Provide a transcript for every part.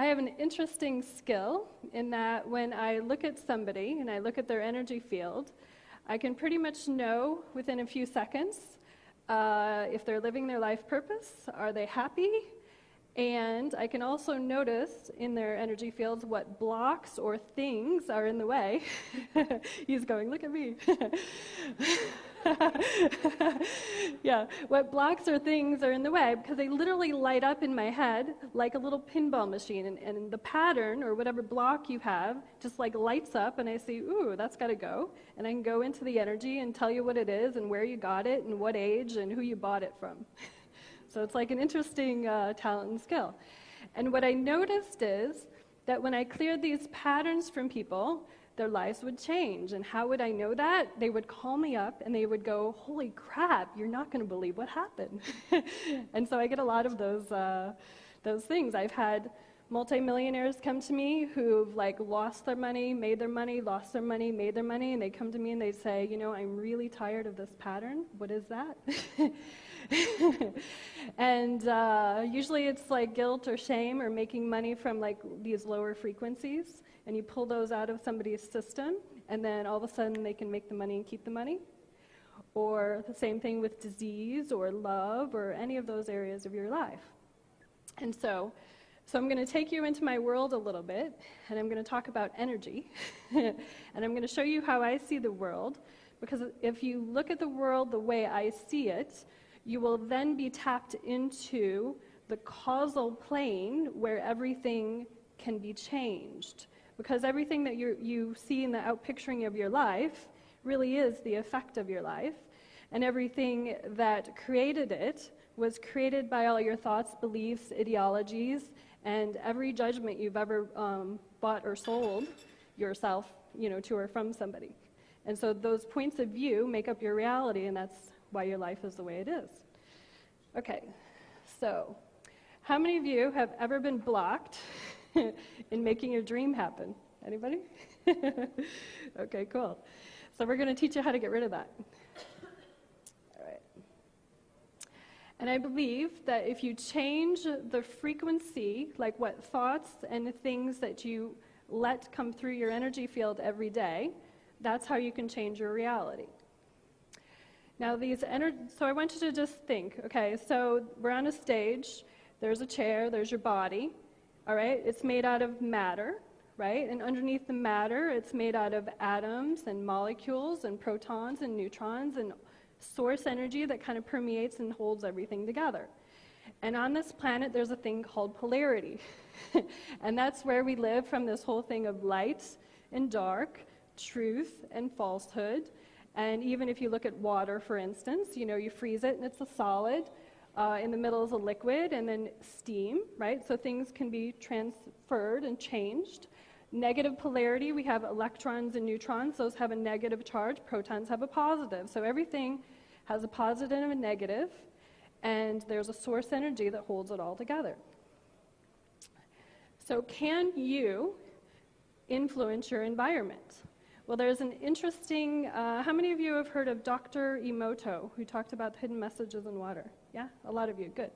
I have an interesting skill in that when I look at somebody and I look at their energy field, I can pretty much know within a few seconds if they're living their life purpose, are they happy, and I can also notice in their energy fields what blocks or things are in the way. He's going, look at me. Yeah, what blocks or things are in the way, because they literally light up in my head like a little pinball machine, and the pattern or whatever block you have just like lights up, and I see, ooh, that's got to go, and I can go into the energy and tell you what it is and where you got it and what age and who you bought it from. So it's like an interesting talent and skill. And what I noticed is that when I cleared these patterns from people, their lives would change. And how would I know that? They would call me up and they would go, holy crap, you're not going to believe what happened. And so I get a lot of those things. I've had multimillionaires come to me who've like lost their money, made their money, lost their money, made their money, and they come to me and they say, you know, I'm really tired of this pattern. What is that? And usually it's like guilt or shame or making money from like these lower frequencies, and you pull those out of somebody's system, and then all of a sudden they can make the money and keep the money. Or the same thing with disease or love or any of those areas of your life. And so I'm going to take you into my world a little bit, and I'm going to talk about energy, and I'm going to show you how I see the world, because if you look at the world the way I see it, you will then be tapped into the causal plane where everything can be changed. Because everything that you see in the outpicturing of your life really is the effect of your life, and everything that created it was created by all your thoughts, beliefs, ideologies, and every judgment you've ever bought or sold yourself, to or from somebody. And so those points of view make up your reality, and that's why your life is the way it is. Okay, so how many of you have ever been blocked in making your dream happen? Anybody? Okay, cool. So we're going to teach you how to get rid of that. All right. And I believe that if you change the frequency, like what thoughts and things that you let come through your energy field every day, that's how you can change your reality. Now so I want you to just think, okay, so we're on a stage, there's a chair, there's your body, all right? It's made out of matter, right? And underneath the matter, it's made out of atoms and molecules and protons and neutrons and source energy that kind of permeates and holds everything together. And on this planet, there's a thing called polarity. And that's where we live from this whole thing of light and dark, truth and falsehood. And even if you look at water, for instance, you freeze it and it's a solid. In the middle is a liquid, and then steam, right? So things can be transferred and changed. Negative polarity, we have electrons and neutrons. Those have a negative charge. Protons have a positive. So everything has a positive and a negative, and there's a source energy that holds it all together. So can you influence your environment? Well, there's an interesting, how many of you have heard of Dr. Emoto, who talked about hidden messages in water? Yeah, a lot of you, good.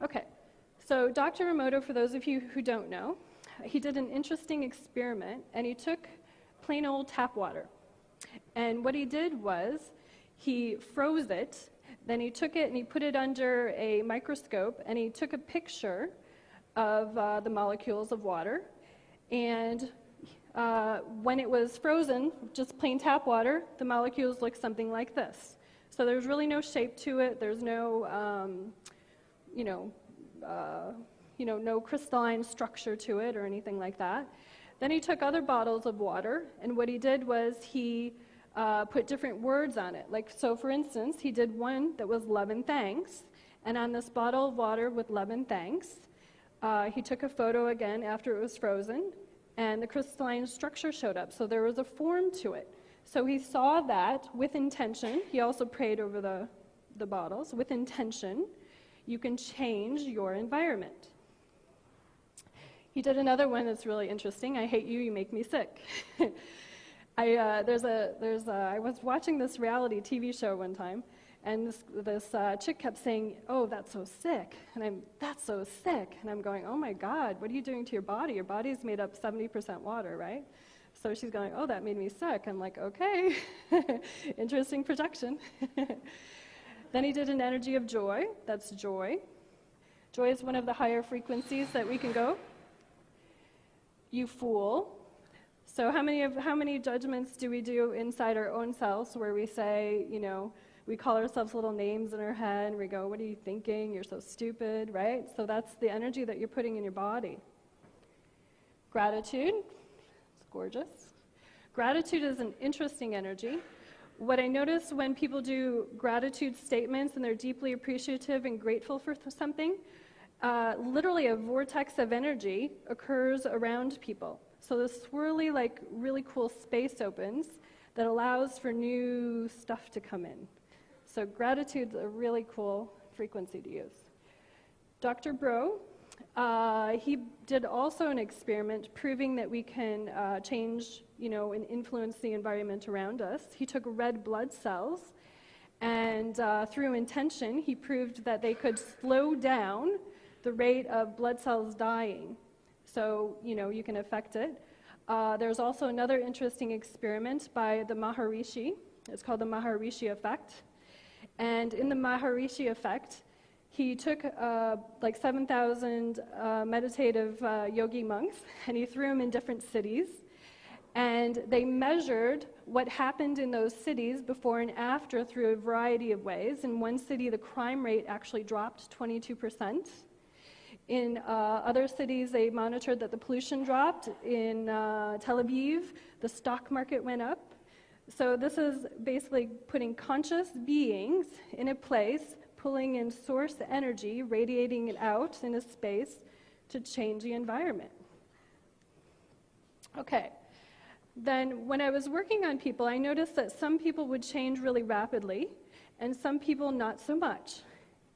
Okay, so Dr. Emoto, for those of you who don't know, he did an interesting experiment, and he took plain old tap water. And what he did was he froze it, then he took it and he put it under a microscope, and he took a picture of the molecules of water. And when it was frozen, just plain tap water, the molecules looked something like this. So there's really no shape to it. There's no, no crystalline structure to it or anything like that. Then he took other bottles of water, and what he did was he put different words on it. Like, so for instance, he did one that was love and thanks, and on this bottle of water with love and thanks, he took a photo again after it was frozen, and the crystalline structure showed up. So there was a form to it. So he saw that with intention. He also prayed over the bottles. With intention, you can change your environment. He did another one that's really interesting. I hate you, you make me sick. I was watching this reality TV show one time, And this chick kept saying, "Oh, that's so sick," and "That's so sick," and I'm going, "Oh my God, what are you doing to your body? Your body's made up 70% water, right?" So she's going, "Oh, that made me sick." I'm like, "Okay, interesting projection." Then he did an energy of joy. That's joy. Joy is one of the higher frequencies that we can go. You fool. So how many judgments do we do inside our own selves where we say, we call ourselves little names in our head and we go, "What are you thinking? You're so stupid," right? So that's the energy that you're putting in your body. Gratitude. It's gorgeous. Gratitude is an interesting energy. What I notice when people do gratitude statements and they're deeply appreciative and grateful for something, literally a vortex of energy occurs around people. So this swirly, really cool space opens that allows for new stuff to come in. So gratitude's a really cool frequency to use. Dr. Bro, he did also an experiment proving that we can change, and influence the environment around us. He took red blood cells, and through intention, he proved that they could slow down the rate of blood cells dying. So, you can affect it. There's also another interesting experiment by the Maharishi. It's called the Maharishi effect. And in the Maharishi effect, he took 7,000 meditative yogi monks, and he threw them in different cities. And they measured what happened in those cities before and after through a variety of ways. In one city, the crime rate actually dropped 22%. In other cities, they monitored that the pollution dropped. In Tel Aviv, the stock market went up. So this is basically putting conscious beings in a place, pulling in source energy, radiating it out in a space to change the environment. Okay. Then when I was working on people, I noticed that some people would change really rapidly, and some people not so much.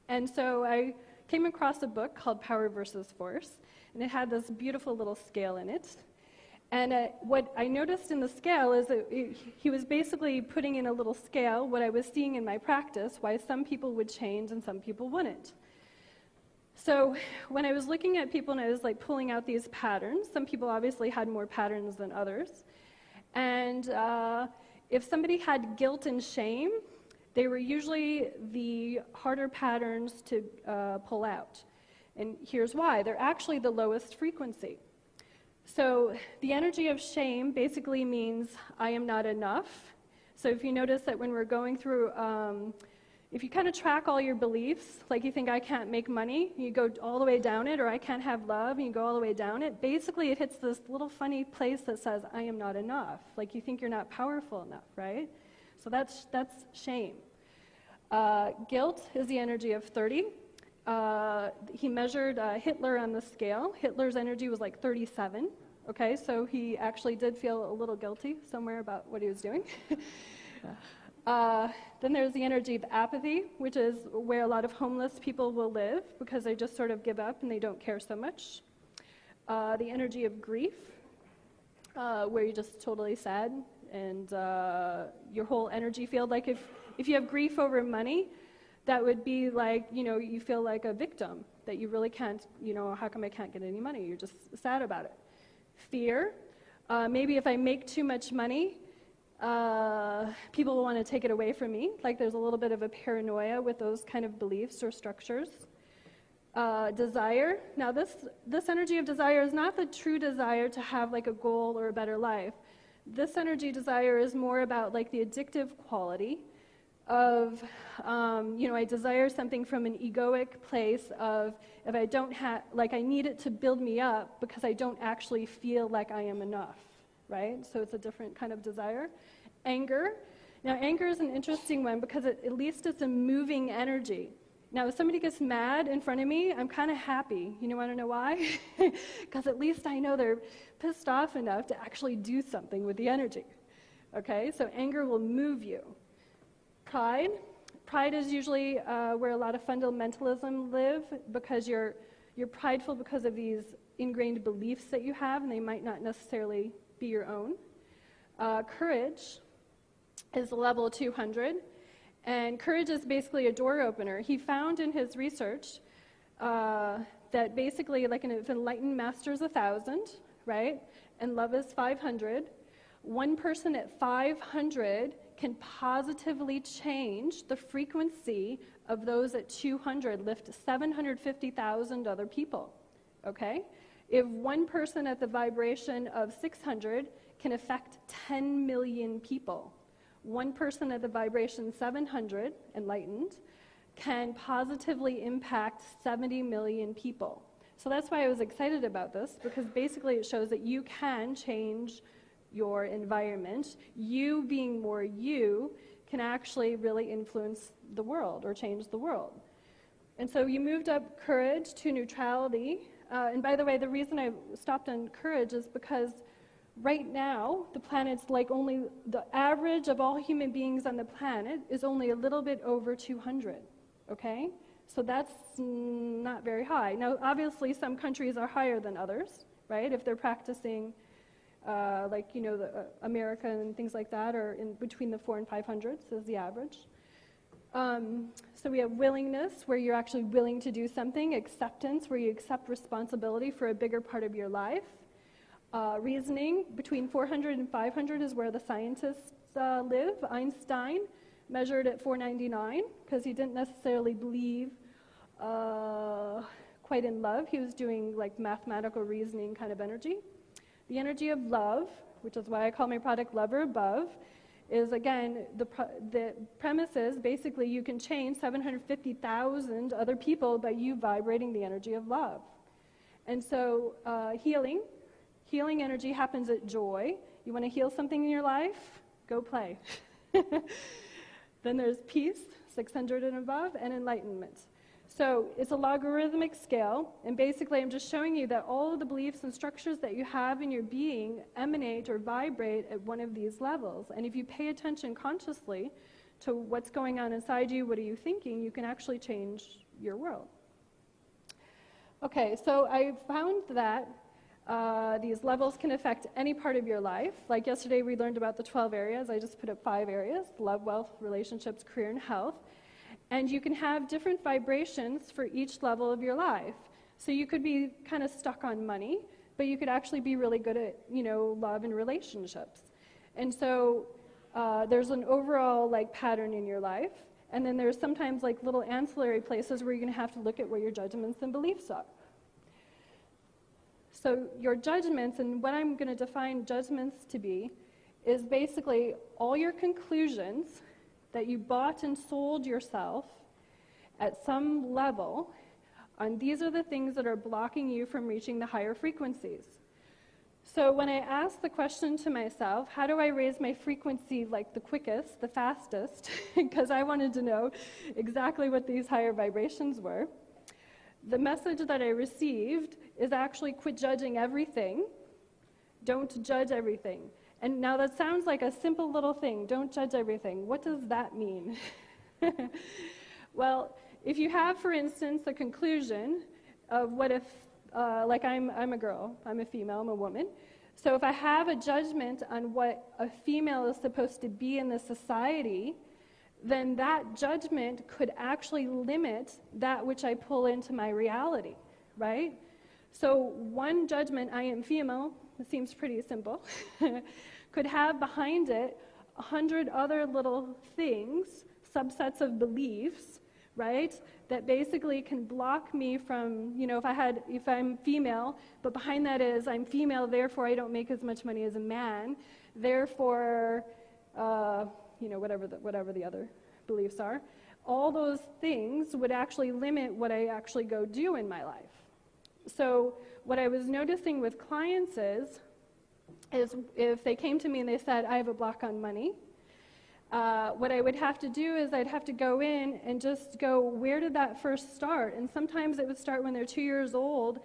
And so I came across a book called Power versus Force, and it had this beautiful little scale in it. And what I noticed in the scale is that he was basically putting in a little scale what I was seeing in my practice, why some people would change and some people wouldn't. So when I was looking at people and I was pulling out these patterns, some people obviously had more patterns than others. And if somebody had guilt and shame, they were usually the harder patterns to pull out. And here's why. They're actually the lowest frequency. So the energy of shame basically means I am not enough. So if you notice that when we're going through, if you kind of track all your beliefs, like you think I can't make money, you go all the way down it, or I can't have love, and you go all the way down it, basically it hits this little funny place that says I am not enough. Like you think you're not powerful enough, right? So that's shame. Guilt is the energy of 30. He measured Hitler on the scale. Hitler's energy was 37. Okay, so he actually did feel a little guilty somewhere about what he was doing. Then there's the energy of apathy, which is where a lot of homeless people will live because they just sort of give up and they don't care so much. The energy of grief, where you're just totally sad and your whole energy field, if you have grief over money, that would be you feel like a victim, that you really can't, how come I can't get any money? You're just sad about it. Fear, maybe if I make too much money, people will want to take it away from me. There's a little bit of a paranoia with those kind of beliefs or structures. Desire, now this energy of desire is not the true desire to have a goal or a better life. This energy desire is more about the addictive quality of, I desire something from an egoic place of, if I don't have, I need it to build me up because I don't actually feel like I am enough, right? So it's a different kind of desire. Anger. Now, anger is an interesting one because at least it's a moving energy. Now, if somebody gets mad in front of me, I'm kind of happy. You want to know why? Because at least I know they're pissed off enough to actually do something with the energy. Okay? So anger will move you. Pride. Pride is usually where a lot of fundamentalism live because you're prideful because of these ingrained beliefs that you have, and they might not necessarily be your own. Courage is level 200, And courage is basically a door opener. He found in his research that basically, like if enlightened master is 1,000, right, and love is 500, one person at 500 can positively change the frequency of those at 200, lift 750,000 other people, okay? If one person at the vibration of 600 can affect 10 million people, one person at the vibration 700, enlightened, can positively impact 70 million people. So that's why I was excited about this, because basically it shows that you can change your environment. You being more you can actually really influence the world or change the world. And so you moved up courage to neutrality. And by the way, the reason I stopped on courage is because right now the planet's like only the average of all human beings on the planet is only a little bit over 200, okay? So that's not very high. Now, obviously, some countries are higher than others, right? If they're practicing, like, you know, America and things like that, are in between the 400 and 500s is the average. So we have willingness, where you're actually willing to do something. Acceptance, where you accept responsibility for a bigger part of your life. Reasoning, between 400 and 500 is where the scientists live. Einstein measured at 499 because he didn't necessarily believe quite in love. He was doing like mathematical reasoning kind of energy. The energy of love, which is why I call my product Lover Above, is again, the premise is basically you can change 750,000 other people by you vibrating the energy of love. And so healing energy happens at joy. You want to heal something in your life? Go play. Then there's peace, 600 and above, and enlightenment. So it's a logarithmic scale, and basically I'm just showing you that all of the beliefs and structures that you have in your being emanate or vibrate at one of these levels. And if you pay attention consciously to what's going on inside you, what are you thinking, you can actually change your world. Okay, so I found that these levels can affect any part of your life. Like yesterday we learned about the 12 areas. I just put up 5 areas: love, wealth, relationships, career, and health. And you can have different vibrations for each level of your life. So you could be kind of stuck on money, but you could actually be really good at, you know, love and relationships. And so there's an overall like pattern in your life. And then there's sometimes like little ancillary places where you're going to have to look at what your judgments and beliefs are. So your judgments, and what I'm going to define judgments to be, is basically all your conclusions that you bought and sold yourself at some level, and these are the things that are blocking you from reaching the higher frequencies. So when I asked the question to myself, how do I raise my frequency like the quickest, the fastest, because I wanted to know exactly what these higher vibrations were, the message that I received is actually quit judging everything. Don't judge everything. And now that sounds like a simple little thing, don't judge everything. What does that mean? Well, if you have, for instance, a conclusion of what if, like I'm a girl, I'm a female, I'm a woman. So if I have a judgment on what a female is supposed to be in the society, then that judgment could actually limit that which I pull into my reality, right? So one judgment, I am female, it seems pretty simple, could have behind it 100 other little things, subsets of beliefs, right, that basically can block me from, you know, if I'm female, but behind that is I'm female, therefore I don't make as much money as a man, therefore, you know, whatever the other beliefs are, all those things would actually limit what I actually go do in my life. So what I was noticing with clients is if they came to me and they said, I have a block on money, what I would have to do is I'd have to go in and just go, where did that first start? And sometimes it would start when they're 2 years old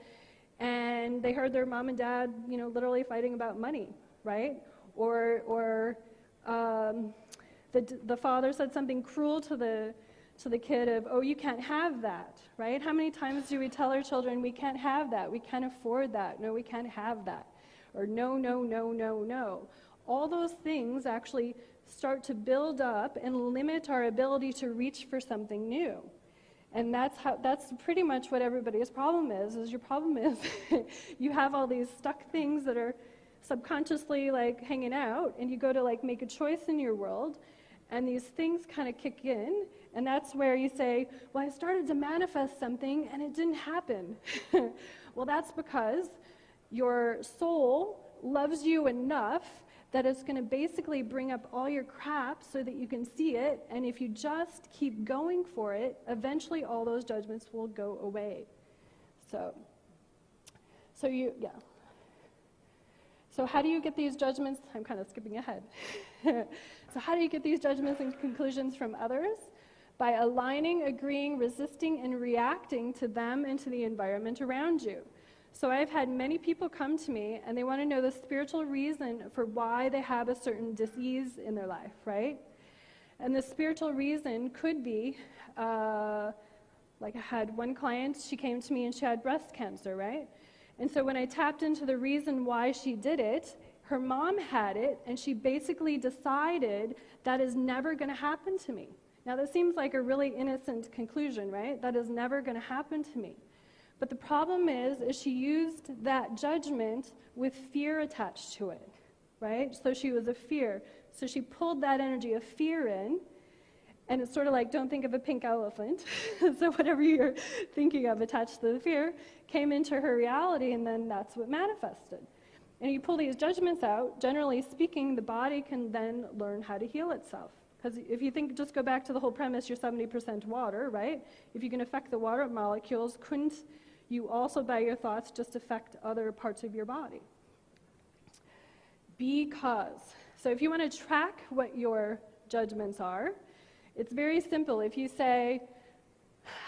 and they heard their mom and dad, you know, literally fighting about money, right? Or the father said something cruel to the kid of, oh, you can't have that, right? How many times do we tell our children, we can't have that, we can't afford that, no, we can't have that, or no, no, no, no, no. All those things actually start to build up and limit our ability to reach for something new. And that's pretty much what everybody's problem is your problem is you have all these stuck things that are subconsciously like hanging out, and you go to like make a choice in your world, and these things kind of kick in, and that's where you say, well, I started to manifest something and it didn't happen. Well, that's because your soul loves you enough that it's going to basically bring up all your crap so that you can see it, and if you just keep going for it, eventually all those judgments will go away. So how do you get these judgments? I'm kind of skipping ahead. So how do you get these judgments and conclusions from others? By aligning, agreeing, resisting, and reacting to them and to the environment around you. So I've had many people come to me, and they want to know the spiritual reason for why they have a certain disease in their life, right? And the spiritual reason could be, like I had one client, she came to me and she had breast cancer, right? And so when I tapped into the reason why she did it, her mom had it, and she basically decided that is never going to happen to me. Now that seems like a really innocent conclusion, right? That is never going to happen to me. But the problem is she used that judgment with fear attached to it, right? So she was a fear. So she pulled that energy of fear in, and it's sort of like, don't think of a pink elephant. So whatever you're thinking of attached to the fear came into her reality, and then that's what manifested. And you pull these judgments out, generally speaking, the body can then learn how to heal itself. Because if you think, just go back to the whole premise, you're 70% water, right? If you can affect the water molecules, couldn't you also, by your thoughts, just affect other parts of your body? Because. So if you want to track what your judgments are, it's very simple. If you say,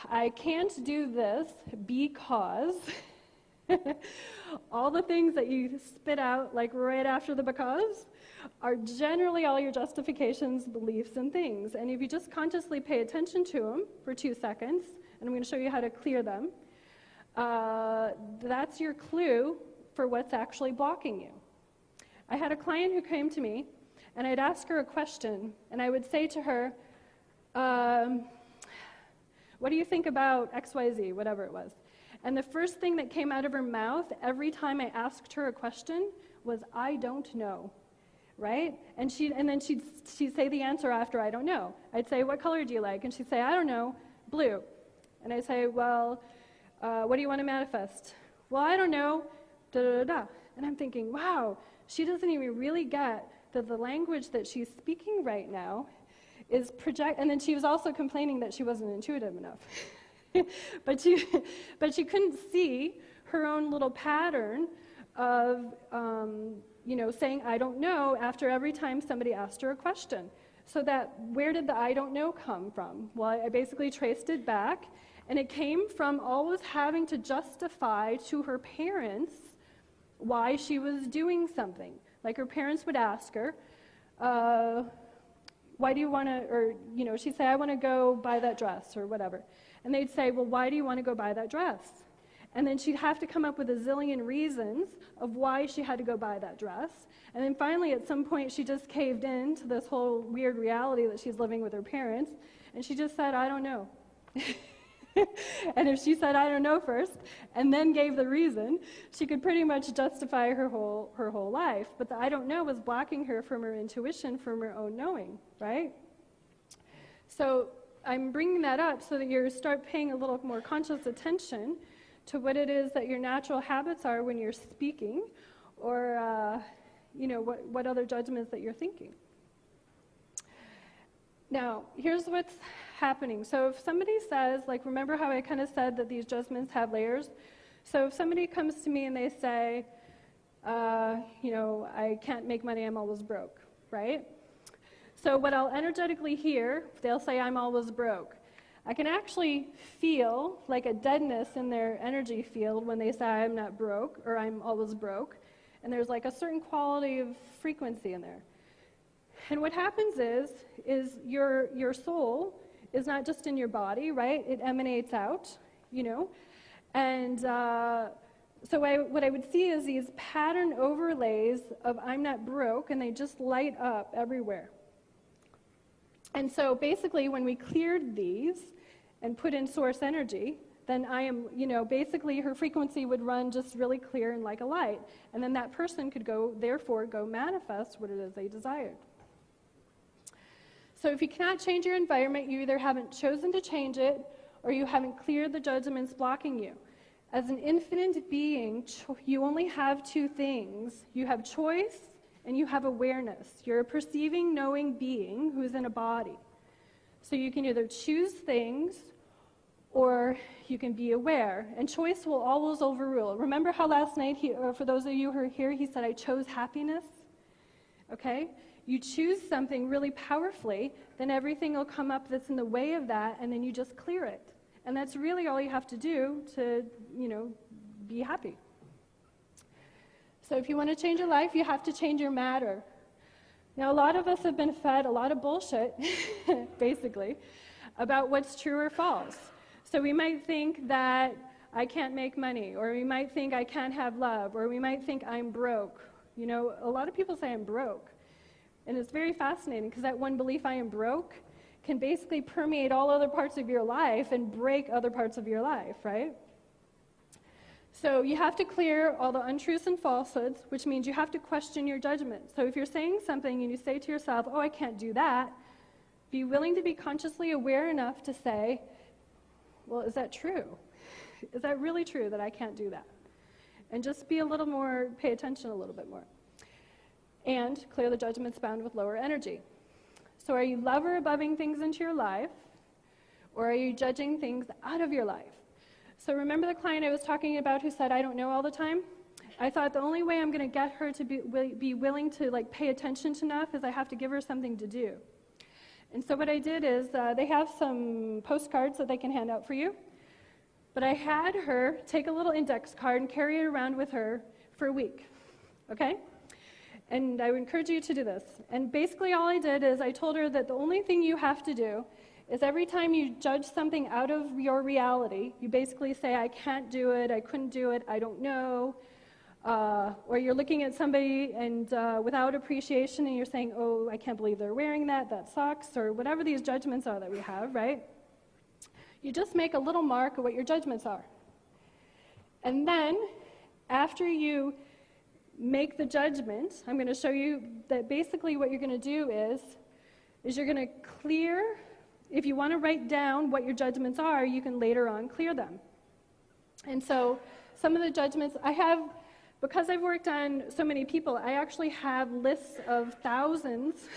I can't do this because, all the things that you spit out like right after the because are generally all your justifications, beliefs, and things. And if you just consciously pay attention to them for 2 seconds, and I'm going to show you how to clear them, that's your clue for what's actually blocking you. I had a client who came to me, and I'd ask her a question, and I would say to her, what do you think about XYZ, whatever it was? And the first thing that came out of her mouth every time I asked her a question was, I don't know, right? And then she'd say the answer after, I don't know. I'd say, what color do you like? And she'd say, I don't know, blue. And I'd say, well, what do you want to manifest? Well, I don't know, da-da-da-da. And I'm thinking, wow, she doesn't even really get that the language that she's speaking right now is and then she was also complaining that she wasn't intuitive enough. but she couldn't see her own little pattern of, saying, I don't know, after every time somebody asked her a question. So where did the I don't know come from? Well, I basically traced it back, and it came from always having to justify to her parents why she was doing something. Like her parents would ask her, why do you want to, or, she'd say, I want to go buy that dress, or whatever. And they'd say, well, why do you want to go buy that dress? And then she'd have to come up with a zillion reasons of why she had to go buy that dress. And then finally, at some point, she just caved in to this whole weird reality that she's living with her parents, and she just said, I don't know. And if she said, I don't know first, and then gave the reason, she could pretty much justify her whole life. But the I don't know was blocking her from her intuition, from her own knowing, right? So I'm bringing that up so that you start paying a little more conscious attention to what it is that your natural habits are when you're speaking, or what other judgments that you're thinking. Now, here's what's happening. So if somebody says, like, remember how I kind of said that these judgments have layers? So if somebody comes to me and they say, I can't make money, I'm always broke, right? So what I'll energetically hear, they'll say, I'm always broke. I can actually feel like a deadness in their energy field when they say I'm not broke, or I'm always broke. And there's like a certain quality of frequency in there. And what happens is your soul is not just in your body, right? It emanates out, And so what I would see is these pattern overlays of I'm not broke, and they just light up everywhere. And so basically when we cleared these and put in source energy, then I am, basically her frequency would run just really clear and like a light. And then that person could therefore go manifest what it is they desired. So if you cannot change your environment, you either haven't chosen to change it or you haven't cleared the judgments blocking you. As an infinite being, you only have two things. You have choice and you have awareness. You're a perceiving, knowing being who's in a body. So you can either choose things or you can be aware. And choice will always overrule. Remember how last night, for those of you who are here, he said, I chose happiness? Okay? You choose something really powerfully, then everything will come up that's in the way of that, and then you just clear it. And that's really all you have to do to, be happy. So if you want to change your life, you have to change your matter. Now, a lot of us have been fed a lot of bullshit, basically, about what's true or false. So we might think that I can't make money, or we might think I can't have love, or we might think I'm broke. A lot of people say I'm broke. And it's very fascinating because that one belief, I am broke, can basically permeate all other parts of your life and break other parts of your life, right? So you have to clear all the untruths and falsehoods, which means you have to question your judgment. So if you're saying something and you say to yourself, oh, I can't do that, be willing to be consciously aware enough to say, well, is that true? Is that really true that I can't do that? And just be a little more, pay attention a little bit more. And clear the judgments bound with lower energy. So are you lover aboveing things into your life, or are you judging things out of your life? So remember the client I was talking about who said, I don't know all the time? I thought the only way I'm going to get her to be willing to pay attention to enough is I have to give her something to do. And so what I did is, they have some postcards that they can hand out for you. But I had her take a little index card and carry it around with her for a week. Okay? And I would encourage you to do this. And basically all I did is I told her that the only thing you have to do is every time you judge something out of your reality, you basically say, I can't do it, I couldn't do it, I don't know. Or you're looking at somebody and without appreciation and you're saying, oh, I can't believe they're wearing that sucks, or whatever these judgments are that we have, right? You just make a little mark of what your judgments are. And then, after you make the judgment, I'm going to show you that basically what you're going to do is you're going to clear, if you want to write down what your judgments are, you can later on clear them. And so some of the judgments I have, because I've worked on so many people, I actually have lists of thousands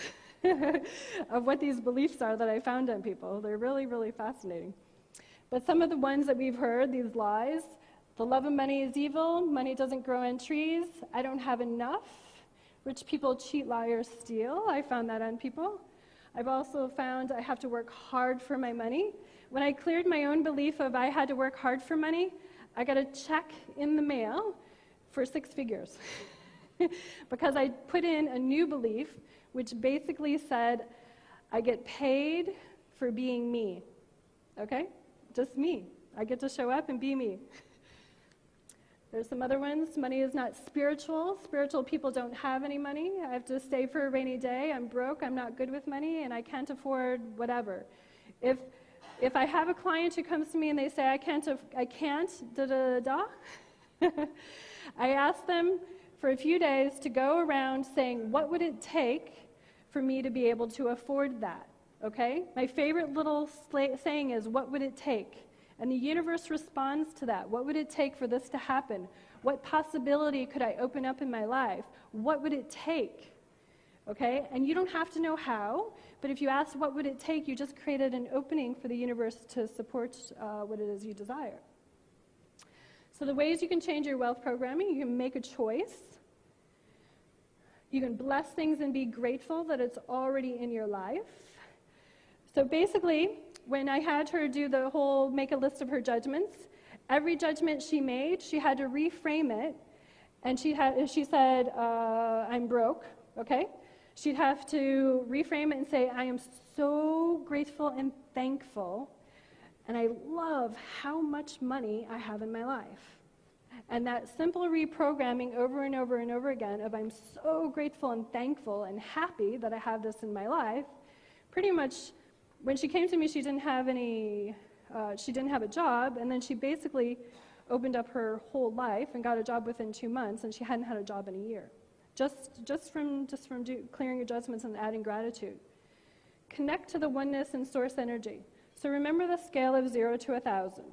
of what these beliefs are that I found on people. They're really, really fascinating. But some of the ones that we've heard, these lies, the love of money is evil, money doesn't grow on trees, I don't have enough, rich people cheat, lie, or steal. I found that on people. I've also found I have to work hard for my money. When I cleared my own belief of I had to work hard for money, I got a check in the mail for 6 figures. Because I put in a new belief, which basically said, I get paid for being me. Okay? Just me. I get to show up and be me. There's some other ones. Money is not spiritual. Spiritual people don't have any money. I have to save for a rainy day. I'm broke. I'm not good with money, and I can't afford whatever. If I have a client who comes to me and they say, I can't, da-da-da, I ask them for a few days to go around saying, what would it take for me to be able to afford that? Okay? My favorite little saying is, what would it take? And the universe responds to that. What would it take for this to happen? What possibility could I open up in my life? What would it take? Okay? And you don't have to know how, but if you ask what would it take, you just created an opening for the universe to support what it is you desire. So the ways you can change your wealth programming, you can make a choice. You can bless things and be grateful that it's already in your life. So basically, when I had her do the whole make a list of her judgments, every judgment she made, she had to reframe it, and she said, I'm broke, okay? She'd have to reframe it and say, I am so grateful and thankful, and I love how much money I have in my life. And that simple reprogramming over and over and over again of I'm so grateful and thankful and happy that I have this in my life pretty much, when she came to me, she didn't have a job, and then she basically opened up her whole life and got a job within 2 months, and she hadn't had a job in a year. Just from clearing your judgments and adding gratitude. Connect to the oneness and source energy. So remember the scale of 0 to 1,000.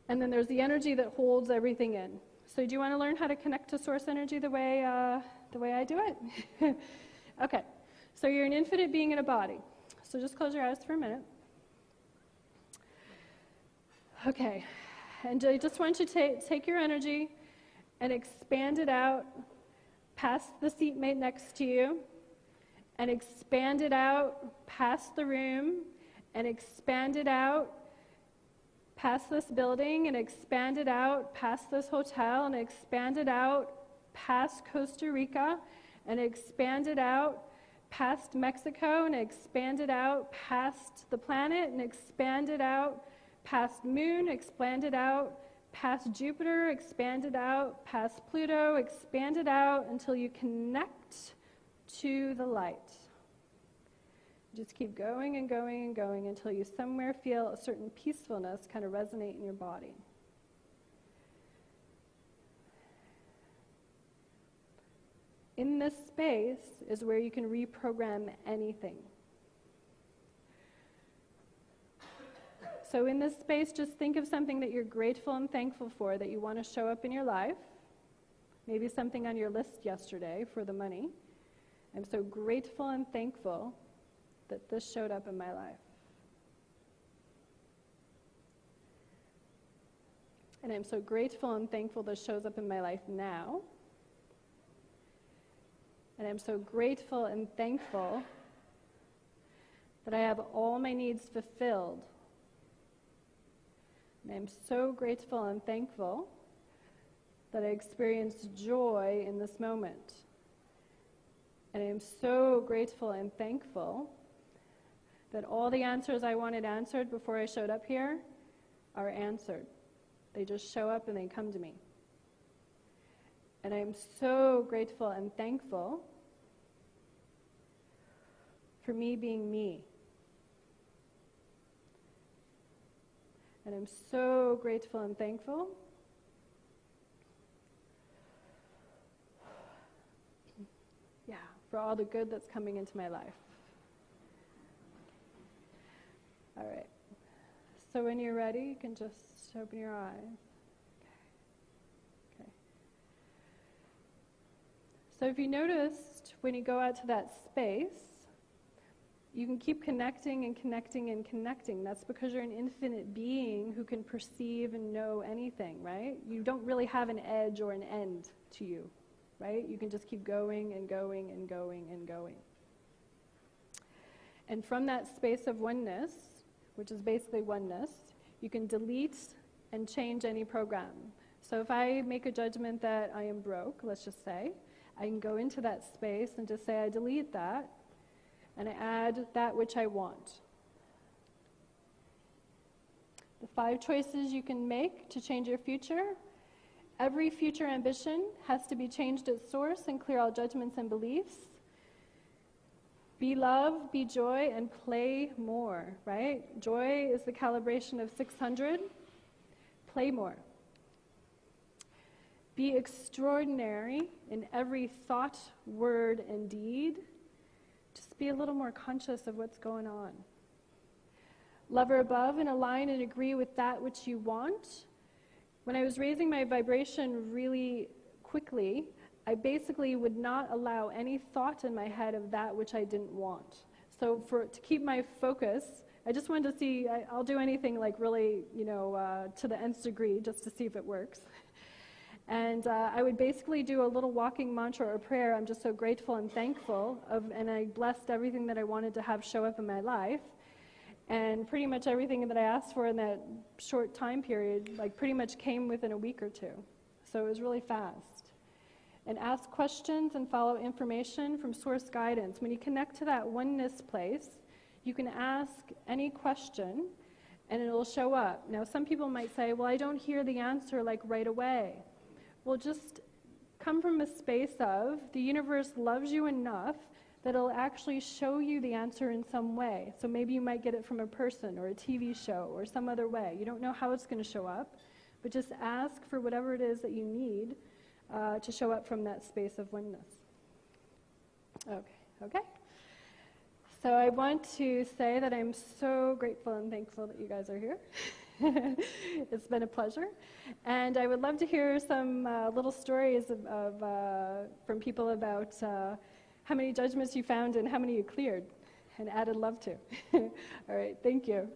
And then there's the energy that holds everything in. So do you want to learn how to connect to source energy the way I do it? Okay. So you're an infinite being in a body. So just close your eyes for a minute. Okay. And I just want you to take your energy and expand it out past the seatmate next to you, and expand it out past the room, and expand it out past this building, and expand it out past this hotel, and expand it out past Costa Rica, and expand it out past Mexico, and expand it out past the planet, and expand it out past Moon, expand it out past Jupiter, expand it out past Pluto, expand it out until you connect to the light. Just keep going and going and going until you somewhere feel a certain peacefulness kind of resonate in your body. In this space is where you can reprogram anything. So in this space, just think of something that you're grateful and thankful for that you want to show up in your life. Maybe something on your list yesterday for the money. I'm so grateful and thankful that this showed up in my life. And I'm so grateful and thankful this shows up in my life now. And I'm so grateful and thankful that I have all my needs fulfilled. And I'm so grateful and thankful that I experienced joy in this moment. And I am so grateful and thankful that all the answers I wanted answered before I showed up here are answered. They just show up and they come to me. And I am so grateful and thankful for me being me. And I'm so grateful and thankful for all the good that's coming into my life. All right. So when you're ready, you can just open your eyes. Okay. So if you noticed, when you go out to that space, you can keep connecting and connecting and connecting. That's because you're an infinite being who can perceive and know anything, right? You don't really have an edge or an end to you, right? You can just keep going and going and going and going. And from that space of oneness, which is basically oneness, you can delete and change any program. So if I make a judgment that I am broke, let's just say, I can go into that space and just say I delete that, and I add that which I want. The 5 choices you can make to change your future. Every future ambition has to be changed at source and clear all judgments and beliefs. Be love, be joy, and play more, right? Joy is the calibration of 600. Play more. Be extraordinary in every thought, word, and deed. Just be a little more conscious of what's going on. Lover above and align and agree with that which you want. When I was raising my vibration really quickly, I basically would not allow any thought in my head of that which I didn't want. So to keep my focus, I just wanted to see, I'll do anything like really, to the nth degree just to see if it works. And I would basically do a little walking mantra or prayer. I'm just so grateful and thankful and I blessed everything that I wanted to have show up in my life. And pretty much everything that I asked for in that short time period, like pretty much came within a week or 2. So it was really fast. And ask questions and follow information from source guidance. When you connect to that oneness place, you can ask any question and it will show up. Now some people might say, well, I don't hear the answer like right away. Well, just come from a space of the universe loves you enough that'll actually show you the answer in some way. So maybe you might get it from a person or a TV show or some other way. You don't know how it's going to show up, but just ask for whatever it is that you need to show up from that space of oneness. Okay. So I want to say that I'm so grateful and thankful that you guys are here. It's been a pleasure. And I would love to hear some little stories from people about how many judgments you found and how many you cleared and added love to. All right, thank you.